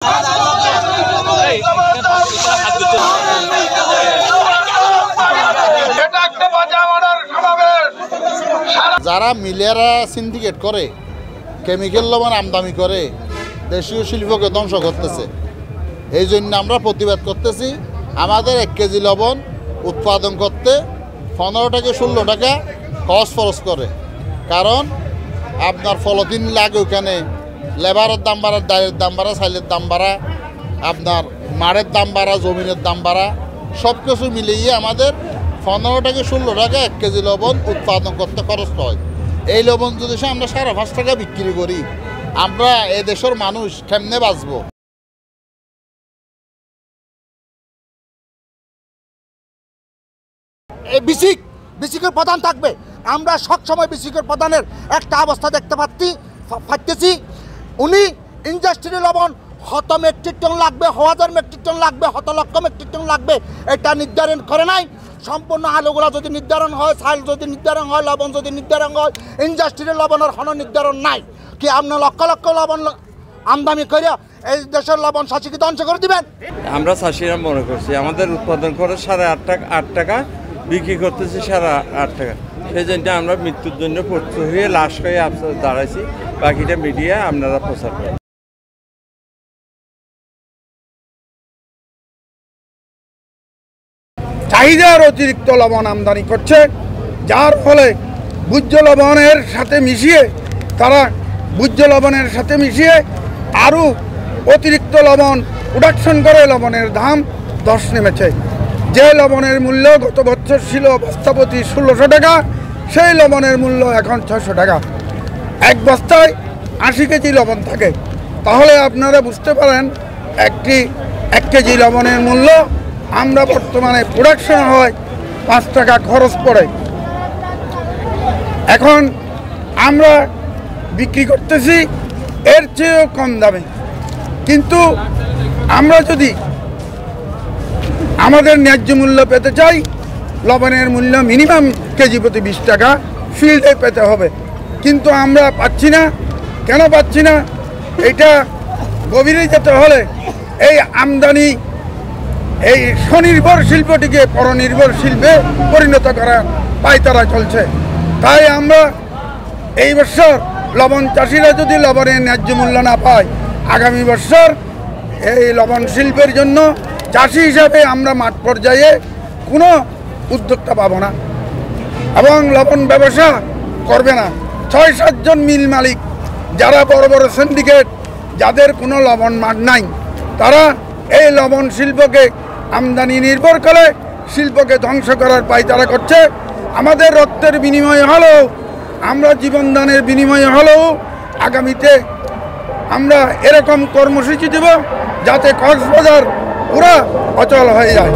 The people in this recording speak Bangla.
যারা মিলেরা সিন্ডিকেট করে, কেমিক্যাল লবণ আমদানি করে, দেশীয় শিল্পকে ধ্বংস করতেছে। এই জন্য আমরা প্রতিবাদ করতেছি। আমাদের 1 কেজি লবণ উৎপাদন করতে 15 থেকে 16 টাকা খরচ করে। কারণ আপনার ফলতিন লাগে, ওখানে লেবারের দাম বাড়া, ডালের দাম বাড়া, চাইলের দাম বাড়া, আপনার মাড়ের দাম বাড়া, জমিনের দাম বাড়া, সব কিছু মিলিয়ে আমাদের 15 থেকে 16 টাকা 1 কেজি লবণ উৎপাদন করতে খরচ হয়। এই লবণ যদি আমরা 5.5 টাকা বিক্রি করি, আমরা এই দেশের মানুষ কেমনে বাঁচব? এই বিসিকের প্রধান থাকবে। আমরা সবসময় বিসিকের প্রধানের একটা অবস্থা দেখতে পাচ্ছি। উনি ইন্ডাস্ট্রি লবণ 100 মেট্রিক টন লাগবে, 1000 মেট্রিক টন লাগবে, 100 লক্ষ মেট্রিক টন লাগবে, এটা নির্ধারণ করে নাই। সম্পূর্ণ আলুগুলা যদি নির্ধারণ হয়, চাল যদি নির্ধারণ হয়, লবণ যদি নির্ধারণ হয়, ইন্ডাস্ট্রির লবণের কোনো নির্ধারণ নাই। কি আপনি লক্ষ লক্ষ লবণ আমদানি করে এই দেশের লবণ চাষিকে ধ্বংস করে দিবেন? আমরা চাষিরা মনে করছি আমাদের উৎপাদন করে 8.5 টাকা বিক্রি করতেছি 8.5 টাকা। সেই জন্য আমরা মৃত্যুর জন্য প্রস্তুত হয়ে লাশ হয়ে দাঁড়াইছি। বাকিটা মিডিয়া আপনারা প্রচার করেন। চাহিদার অতিরিক্ত লবণ আমদানি করছে, যার ফলে ভোজ্য লবণের সাথে মিশিয়ে আরও অতিরিক্ত লবণ প্রোডাকশন করে লবণের দাম 10 নেমেছে। যে লবণের মূল্য গত বছর ছিল বস্তাপতি 1600 টাকা, সেই লবণের মূল্য এখন 600 টাকা। এক বস্তায় 80 কেজি লবণ থাকে। তাহলে আপনারা বুঝতে পারেন 1 কেজি লবণের মূল্য আমরা বর্তমানে প্রোডাকশন হয় 5 টাকা খরচ পড়ে। এখন আমরা বিক্রি করতেছি এর চেয়েও কম দামে। কিন্তু আমরা যদি আমাদের ন্যায্য মূল্য পেতে চাই, লবণের মূল্য মিনিমাম কেজি প্রতি 20 টাকা ফিল্ডে পেতে হবে। কিন্তু আমরা পাচ্ছি না। কেন পাচ্ছি না? এটা গভীরে যেতে হলে এই আমদানি, এই স্বনির্ভর শিল্পটিকে পরনির্ভর শিল্পে পরিণত করা পায়তারা চলছে। তাই আমরা এই বছর লবণ চাষিরা যদি লবণের ন্যায্য মূল্য না পায়, আগামী বছর এই লবণ শিল্পের জন্য চাষি হিসাবে আমরা মাঠ পর্যায়ে কোনো উদ্যোক্তা পাবো না এবং লবণ ব্যবসা করবে না। 6-7 জন মিল মালিক, যারা বড় বড় সিন্ডিকেট, যাদের কোনো লবণ মাঠ নাই, তারা এই লবণ শিল্পকে আমদানি নির্ভর করে শিল্পকে ধ্বংস করার পায়তারা করছে। আমাদের রক্তের বিনিময়ে হলেও, আমরা জীবনদানের বিনিময়ে হলেও আগামীতে আমরা এরকম কর্মসূচি দেব যাতে কক্সবাজার পুরা অচল হয়ে যায়।